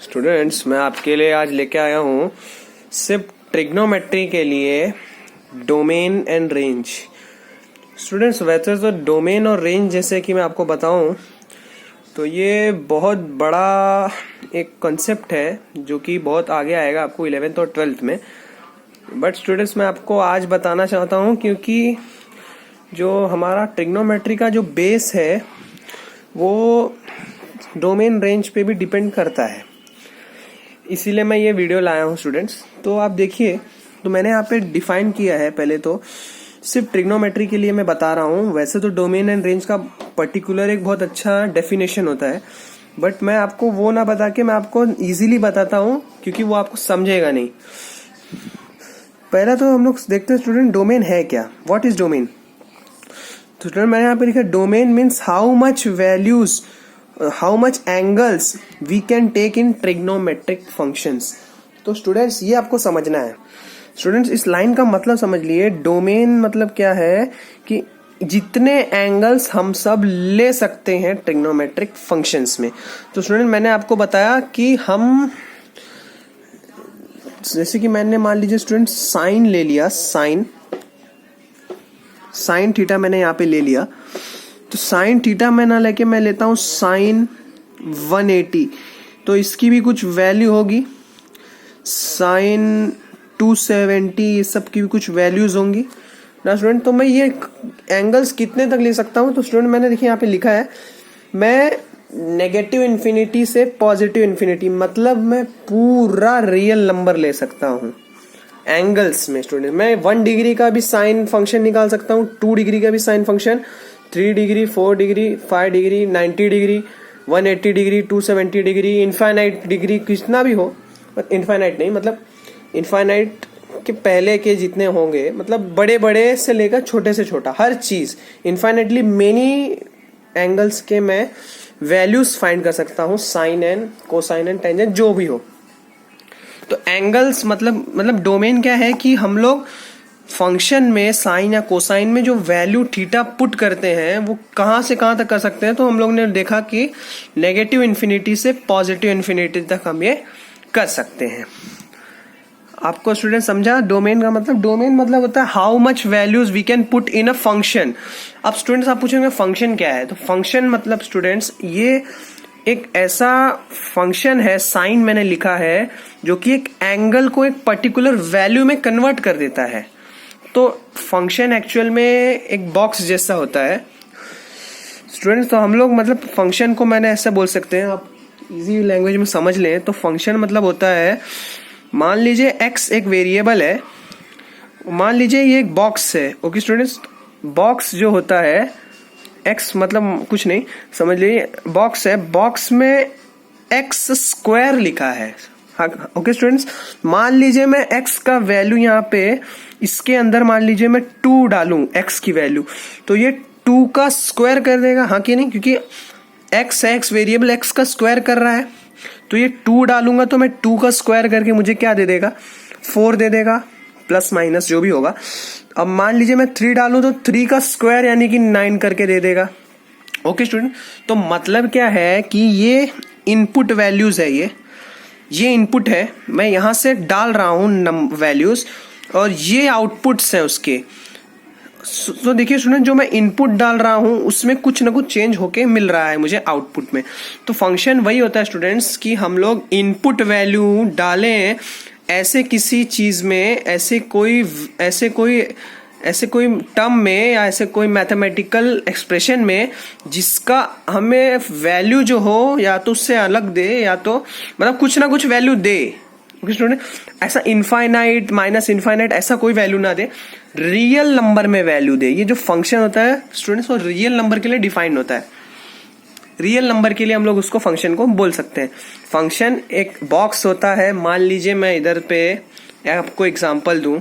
Students, मैं आपके लिए आज लेके आया हूँ सिर्फ ट्रिग्नोमेट्री के लिए डोमेन एंड रेंज। स्टूडेंट्स, वैसे तो डोमेन और रेंज जैसे कि मैं आपको बताऊं तो ये बहुत बड़ा एक कॉन्सेप्ट है जो कि बहुत आगे आएगा आपको 11th और 12th में। बट स्टूडेंट्स, मैं आपको आज बताना चाहता हूँ क्योंकि जो हमारा ट्रिग्नोमेट्री का जो बेस है वो डोमेन रेंज पे भी डिपेंड करता है, इसीलिए मैं ये वीडियो लाया हूँ स्टूडेंट्स। तो आप देखिए, तो मैंने यहाँ पे डिफाइन किया है। पहले तो सिर्फ ट्रिग्नोमेट्री के लिए मैं बता रहा हूँ, वैसे तो डोमेन एंड रेंज का पर्टिकुलर एक बहुत अच्छा डेफिनेशन होता है, बट मैं आपको वो ना बता के मैं आपको इजीली बताता हूँ क्योंकि वो आपको समझेगा नहीं। पहला तो हम लोग देखते हैं स्टूडेंट, डोमेन है क्या, व्हाट इज डोमेन। तो स्टूडेंट, मैंने यहाँ पे लिखा domain means how much values, how much angles we can take in trigonometric functions. तो स्टूडेंट्स, ये आपको समझना है। स्टूडेंट्स, इस लाइन का मतलब समझ लिए। डोमेन मतलब क्या है कि जितने एंगल्स हम सब ले सकते हैं ट्रिग्नोमेट्रिक फंक्शंस में। तो स्टूडेंट, मैंने आपको बताया कि हम जैसे कि मैंने मान लीजिए स्टूडेंट साइन ले लिया, साइन थीटा मैंने यहाँ पे ले लिया। तो साइन थीटा में ना लेके मैं लेता हूं साइन 180, तो इसकी भी कुछ वैल्यू होगी। साइन 270, ये सब की भी कुछ वैल्यूज होंगी ना स्टूडेंट। तो मैं ये एंगल्स कितने तक ले सकता हूं। तो स्टूडेंट, मैंने देखिए यहाँ पे लिखा है, मैं नेगेटिव इन्फिनिटी से पॉजिटिव इन्फिनिटी, मतलब मैं पूरा रियल नंबर ले सकता हूँ एंगल्स में। स्टूडेंट, मैं 1 डिग्री का भी साइन फंक्शन निकाल सकता हूँ, 2 डिग्री का भी sine function, 3 degree, 4 degree, 5 degree, 90 degree, 180 degree, 270 degree, infinite degree, कितना भी हो। इनफाइनाइट नहीं, मतलब इनफाइनाइट के पहले के जितने होंगे, मतलब बड़े बड़े से लेकर छोटे से छोटा, हर चीज इनफाइनाइटली मेनी एंगल्स के मैं वैल्यूज फाइंड कर सकता हूँ, sine and cosine and tangent जो भी हो। तो एंगल्स मतलब डोमेन क्या है कि हम लोग फंक्शन में साइन या कोसाइन में जो वैल्यू थीटा पुट करते हैं वो कहां से कहां तक कर सकते हैं। तो हम लोग ने देखा कि नेगेटिव इन्फिनिटी से पॉजिटिव इन्फिनिटी तक हम ये कर सकते हैं। आपको स्टूडेंट समझा डोमेन का मतलब? डोमेन मतलब होता है how much values we can put in a function. अब स्टूडेंट्स आप पूछेंगे फंक्शन क्या है, तो फंक्शन मतलब स्टूडेंट्स ये एक ऐसा फंक्शन है, साइन मैंने लिखा है, जो कि एक एंगल को एक पर्टिकुलर वैल्यू में कन्वर्ट कर देता है। तो फंक्शन एक्चुअल में एक बॉक्स जैसा होता है स्टूडेंट्स। तो हम लोग मतलब फंक्शन को मैंने ऐसा बोल सकते हैं, आप इजी लैंग्वेज में समझ लें तो फंक्शन मतलब होता है, मान लीजिए x एक वेरिएबल है, मान लीजिए ये एक बॉक्स है। ओके स्टूडेंट्स, बॉक्स जो होता है x मतलब कुछ नहीं, समझ लीजिए बॉक्स है, बॉक्स में x स्क्वायर लिखा है। ओके स्टूडेंट्स, मान लीजिए मैं x का वैल्यू यहाँ पे इसके अंदर मान लीजिए मैं 2 डालूं x की वैल्यू, तो ये 2 का स्क्वायर कर देगा, हाँ कि नहीं, क्योंकि x है, x वेरिएबल x का स्क्वायर कर रहा है। तो ये 2 डालूंगा तो मैं 2 का स्क्वायर करके मुझे क्या दे देगा, 4 दे देगा, प्लस माइनस जो भी होगा। अब मान लीजिए मैं 3 डालूं तो 3 का स्क्वायर यानी कि 9 करके दे देगा। ओके स्टूडेंट, तो मतलब क्या है कि ये इनपुट वैल्यूज है, ये इनपुट है, मैं यहां से डाल रहा हूं वैल्यूज, और ये आउटपुट्स हैं उसके। तो देखिए स्टूडेंट, जो मैं इनपुट डाल रहा हूं उसमें कुछ ना कुछ चेंज होके मिल रहा है मुझे आउटपुट में। तो फंक्शन वही होता है स्टूडेंट्स कि हम लोग इनपुट वैल्यू डालें ऐसे किसी चीज में, ऐसे कोई टर्म में या ऐसे कोई मैथमेटिकल एक्सप्रेशन में जिसका हमें वैल्यू जो हो या तो उससे अलग दे या तो मतलब कुछ ना कुछ वैल्यू दे। ओके स्टूडेंट, ऐसा इनफाइनाइट माइनस इनफाइनाइट ऐसा कोई वैल्यू ना दे, रियल नंबर में वैल्यू दे। ये जो फंक्शन होता है स्टूडेंट्स वो रियल नंबर के लिए डिफाइंड होता है, रियल नंबर के लिए हम लोग उसको फंक्शन को बोल सकते हैं। फंक्शन एक बॉक्स होता है, मान लीजिए मैं इधर पे आपको एग्जांपल दूं,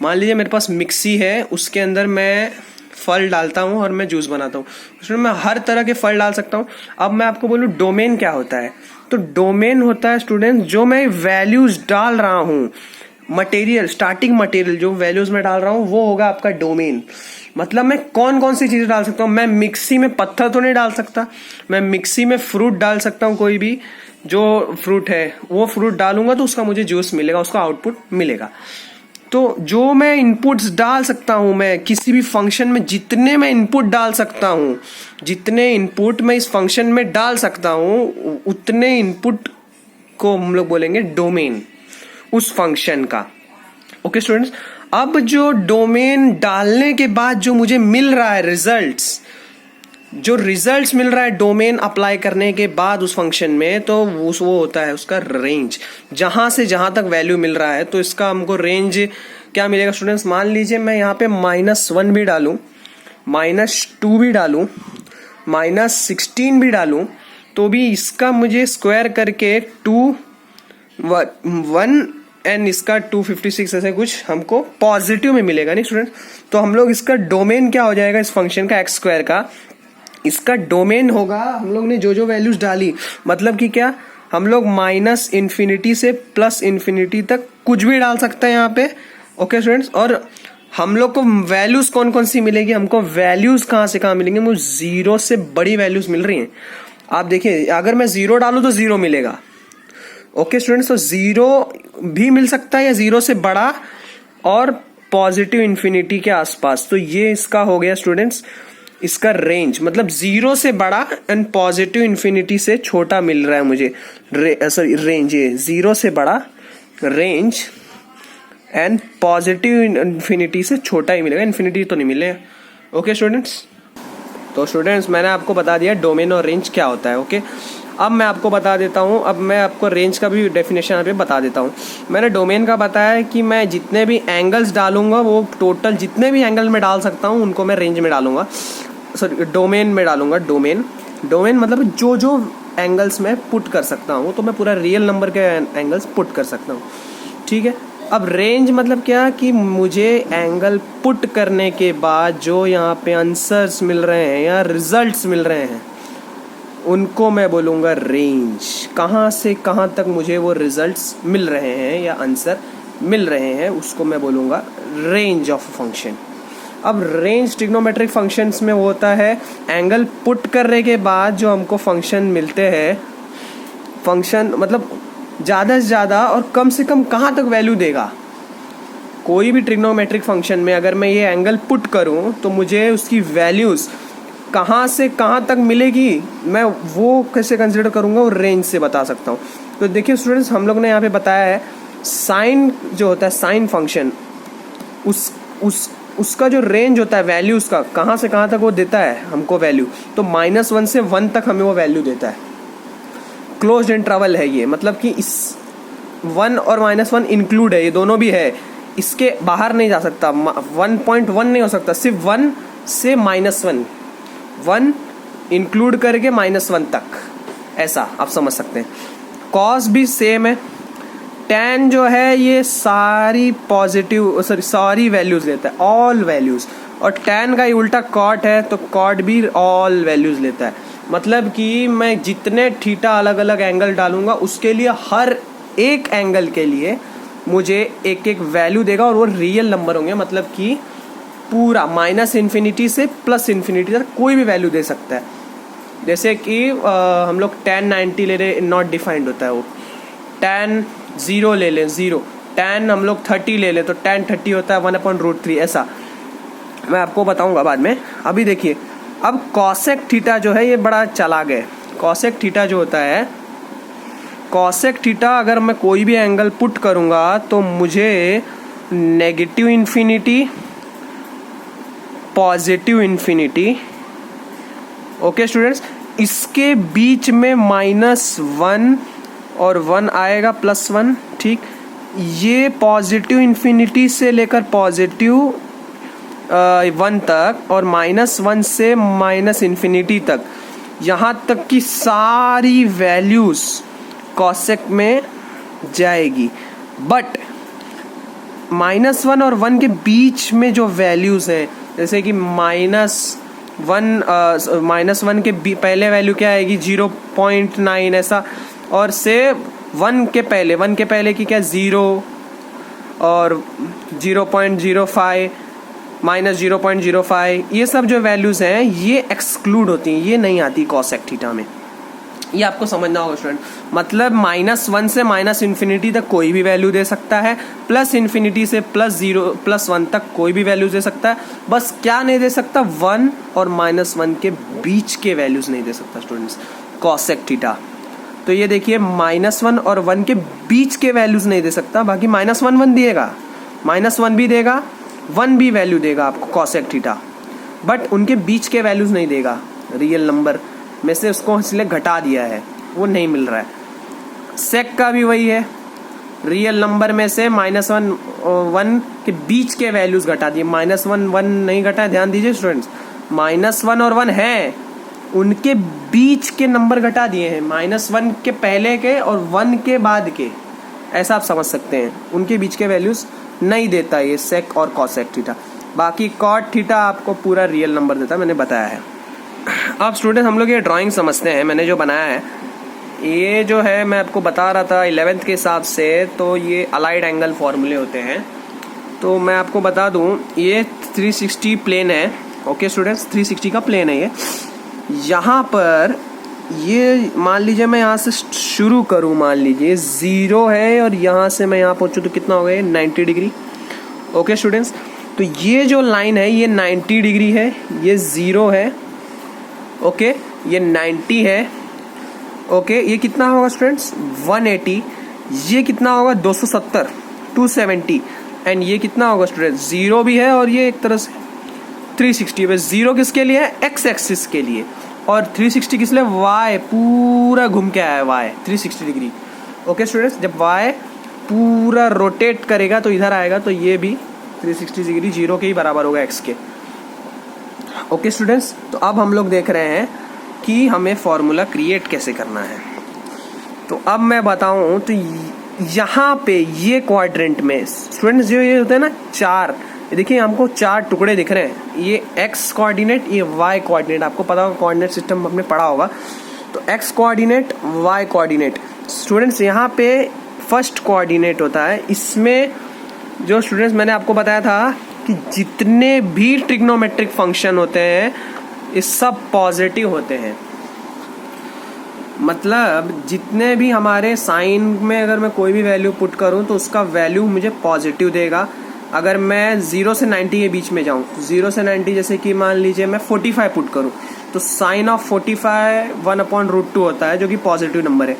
मान लीजिए मेरे पास मिक्सी है, उसके अंदर मैं फल डालता हूं और मैं जूस बनाता हूं, उसमें मैं हर तरह के फल डाल सकता हूं। अब मैं आपको बोलूं डोमेन क्या होता है, तो डोमेन होता है स्टूडेंट जो मैं वैल्यूज डाल रहा हूं, मटेरियल, स्टार्टिंग मटेरियल जो वैल्यूज में डाल रहा हूं वो होगा आपका डोमेन। मतलब मैं कौन कौन सी चीजें डाल सकता हूं, मैं मिक्सी में पत्थर तो नहीं डाल सकता, मैं मिक्सी में फ्रूट डाल सकता हूं कोई भी, जो फ्रूट है वो फ्रूट डालूंगा तो उसका मुझे जूस मिलेगा, उसका आउटपुट मिलेगा। तो जो मैं इनपुट्स डाल सकता हूं, मैं किसी भी फंक्शन में जितने मैं इनपुट डाल सकता हूं, जितने इनपुट मैं इस फंक्शन में डाल सकता हूं, उतने इनपुट को हम लोग बोलेंगे डोमेन उस फंक्शन का। ओके स्टूडेंट्स, अब जो डोमेन डालने के बाद जो मुझे मिल रहा है रिजल्ट्स, जो रिजल्ट्स मिल रहा है डोमेन अप्लाई करने के बाद उस फंक्शन में, तो वो होता है उसका रेंज, जहां से जहां तक वैल्यू मिल रहा है। तो इसका हमको रेंज क्या मिलेगा स्टूडेंट्स? मान लीजिए मैं यहाँ पे -1 भी डालूं, -2 भी डालूं, -16 भी डालूं, तो भी इसका मुझे स्क्वायर करके 2 1 एंड इसका 256 ऐसे कुछ हमको पॉजिटिव में मिलेगा नहीं स्टूडेंट। तो हम लोग इसका डोमेन क्या हो जाएगा इस फंक्शन का x स्क्वायर का, इसका डोमेन होगा हम लोग ने जो जो वैल्यूज डाली, मतलब कि क्या, हम लोग -∞ से +∞ तक कुछ भी डाल सकते हैं यहाँ पे। ओके स्टूडेंट्स, और हम लोग को वैल्यूज कौन कौन सी मिलेगी? हमको वैल्यूज कहाँ से कहाँ मिलेंगे? मुझे 0 से बड़ी वैल्यूज मिल रही हैं। आप देखिए, अगर मैं 0 डालूं तो 0 मिलेगा। ओके स्टूडेंट्स, तो 0 भी मिल सकता है या 0 से बड़ा और पॉजिटिव इन्फिनिटी के आसपास। तो ये इसका हो गया स्टूडेंट्स इसका रेंज, मतलब 0 से बड़ा एंड पॉजिटिव इन्फिनिटी से छोटा मिल रहा है मुझे रेंज। ये 0 से बड़ा रेंज एंड पॉजिटिव इन्फिनिटी से छोटा ही मिलेगा, इन्फिनिटी तो नहीं मिलेगा। ओके स्टूडेंट्स, तो स्टूडेंट्स मैंने आपको बता दिया डोमेन और रेंज क्या होता है। ओके, अब मैं आपको बता देता हूँ, अब मैं आपको रेंज का भी डेफिनेशन यहाँ पे बता देता हूँ। मैंने डोमेन का बताया कि मैं जितने भी एंगल्स डालूंगा, वो टोटल जितने भी एंगल में डाल सकता हूँ उनको मैं रेंज में डालूंगा, सॉरी डोमेन में डालूंगा। डोमेन मतलब जो जो एंगल्स मैं पुट कर सकता हूँ, तो मैं पूरा रियल नंबर के एंगल्स पुट कर सकता हूँ। ठीक है, अब रेंज मतलब क्या कि मुझे एंगल पुट करने के बाद जो यहाँ पे आंसर्स मिल रहे हैं या रिजल्ट्स मिल रहे हैं, उनको मैं बोलूँगा रेंज। कहाँ से कहाँ तक मुझे वो रिजल्ट्स मिल रहे हैं या आंसर मिल रहे हैं, उसको मैं बोलूँगा रेंज ऑफ फंक्शन। अब रेंज ट्रिग्नोमेट्रिक फंक्शंस में होता है एंगल पुट करने के बाद जो हमको फंक्शन मिलते हैं, फंक्शन मतलब ज़्यादा से ज़्यादा और कम से कम कहाँ तक वैल्यू देगा। कोई भी ट्रिग्नोमेट्रिक फंक्शन में अगर मैं ये एंगल पुट करूँ तो मुझे उसकी वैल्यूज़ कहाँ से कहाँ तक मिलेगी, मैं वो कैसे कंसिडर करूँगा, वो रेंज से बता सकता हूँ। तो देखिए स्टूडेंट्स, हम लोग ने यहाँ पे बताया है साइन जो होता है, साइन फंक्शन, उसका जो रेंज होता है वैल्यूज़ का, कहाँ से कहाँ तक वो देता है हमको वैल्यू, तो -1 से 1 तक हमें वो वैल्यू देता है। क्लोज्ड इंटरवल है ये, मतलब कि इस 1 और -1 इंक्लूड है, ये दोनों भी है, इसके बाहर नहीं जा सकता। 1.1 नहीं हो सकता, सिर्फ 1 से -1, 1 इंक्लूड करके -1 तक, ऐसा आप समझ सकते हैं। कॉस भी सेम है। tan जो है ये सारी पॉजिटिव सारी वैल्यूज लेता है, ऑल वैल्यूज, और tan का ही उल्टा कॉट है, तो कॉट भी ऑल वैल्यूज लेता है। मतलब कि मैं जितने थीटा अलग अलग एंगल डालूंगा उसके लिए हर एक एंगल के लिए मुझे एक एक वैल्यू देगा, और वो रियल नंबर होंगे, मतलब कि पूरा -∞ से +∞ तक कोई भी वैल्यू दे सकता है। जैसे कि हम लोग tan 90 ले रहे, नॉट डिफाइंड होता है वो, tan 0 ले लें 0, tan हम लोग 30 ले लें तो tan 30 होता है 1/√3, ऐसा मैं आपको बताऊंगा बाद में। अभी देखिए, अब कॉसेक थीटा जो है ये बड़ा चालाक है। कॉसेक थीटा जो होता है, कॉसेक थीटा अगर मैं कोई भी एंगल पुट करूंगा तो मुझे -∞, +∞, ओके स्टूडेंट्स, इसके बीच में -1 और 1 आएगा, +1, ठीक। ये +∞ से लेकर +1 तक और -1 से -∞ तक, यहाँ तक की सारी वैल्यूज कॉसेक में जाएगी। बट -1 और 1 के बीच में जो वैल्यूज हैं, जैसे कि -1 के पहले वैल्यू क्या आएगी, 0.9 ऐसा, और से 1 के पहले की क्या 0 और 0.05 -0.05, ये सब जो वैल्यूज हैं ये एक्सक्लूड होती हैं, ये नहीं आती कॉसेक थीटा में। ये आपको समझना होगा स्टूडेंट। मतलब -1 से -∞ तक कोई भी वैल्यू दे सकता है, +∞ से +1 तक कोई भी वैल्यू दे सकता है। बस क्या नहीं दे सकता, 1 और -1 के बीच के वैल्यूज नहीं दे सकता स्टूडेंट्स, कॉसेक थीटा। तो ये देखिए -1 और 1 के बीच के वैल्यूज नहीं दे सकता, बाकी -1 दिएगा, -1 भी देगा, 1 भी वैल्यू देगा आपको कॉसेक थीटा, बट उनके बीच के वैल्यूज नहीं देगा। रियल नंबर में से उसको इसलिए घटा दिया है, वो नहीं मिल रहा है। सेक का भी वही है, रियल नंबर में से -1 और 1 के बीच के वैल्यूज घटा दिए। -1 1 नहीं घटा, ध्यान दीजिए स्टूडेंट्स, -1 और 1 है, उनके बीच के नंबर घटा दिए हैं, -1 के पहले के और 1 के बाद के, ऐसा आप समझ सकते हैं। उनके बीच के वैल्यूज नहीं देता ये सेक और कॉसेक थीटा। बाकी कॉट थीटा आपको पूरा रियल नंबर देता है, मैंने बताया है। अब स्टूडेंट हम लोग ये ड्राइंग समझते हैं, मैंने जो बनाया है ये जो है मैं आपको बता रहा था 11th के हिसाब से, तो ये अलाइड एंगल फॉर्मूले होते हैं। तो मैं आपको बता दूं ये 360 प्लेन है, ओके स्टूडेंट्स, 360 का प्लेन है ये। यहाँ पर ये मान लीजिए मैं यहाँ से शुरू करूँ, मान लीजिए 0 है और यहाँ से मैं यहाँ पहुँचूँ तो कितना हो गया, 90 डिग्री। ओके स्टूडेंट्स, तो ये जो लाइन है ये 90 डिग्री है, ये 0 है, ओके, ये 90 है, ओके, ये कितना होगा स्टूडेंट्स 180, ये कितना होगा 270 270, एंड ये कितना होगा स्टूडेंट्स 0 भी है और ये एक तरह से 360 है। 0 किसके लिए है, एक्स एक्सिस के लिए, और 360 किस लिए, वाई पूरा घूम के आया है, वाई 360 डिग्री। ओके स्टूडेंट्स, जब वाई पूरा रोटेट करेगा तो इधर आएगा, तो ये भी 360 डिग्री 0 के ही बराबर होगा एक्स के। ओके स्टूडेंट्स, तो अब हम लोग देख रहे हैं कि हमें फॉर्मूला क्रिएट कैसे करना है। तो अब मैं बताऊं तो यहाँ पे ये क्वाड्रेंट में स्टूडेंट्स जो ये होता है ना 4, देखिए हमको 4 टुकड़े दिख रहे हैं, ये एक्स कोऑर्डिनेट, ये वाई कोऑर्डिनेट, आपको पता होगा कोऑर्डिनेट सिस्टम हमने पढ़ा होगा। तो X coordinate, Y coordinate, students यहाँ पे फर्स्ट कोऑर्डिनेट होता है। इसमें जो स्टूडेंट्स मैंने आपको बताया था कि जितने भी ट्रिग्नोमेट्रिक फंक्शन होते हैं ये सब पॉजिटिव होते हैं। मतलब जितने भी हमारे साइन में अगर मैं कोई भी वैल्यू पुट करूं तो उसका वैल्यू मुझे पॉजिटिव देगा। अगर मैं 0 से 90 के बीच में जाऊं, 0 से 90 जैसे कि मान लीजिए मैं 45 पुट करूं, तो साइन ऑफ 45 1/√2 होता है जो कि पॉजिटिव नंबर है।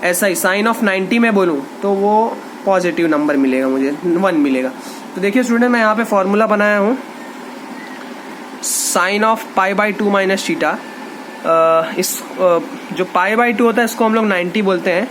ऐसा ही साइन ऑफ 90 में बोलूं तो वो पॉजिटिव नंबर मिलेगा, मुझे 1 मिलेगा। तो देखिए स्टूडेंट, मैं यहाँ पे फॉर्मूला बनाया हूँ, साइन ऑफ π/2 माइनस थीटा। इस जो π/2 होता है इसको हम लोग 90 बोलते हैं,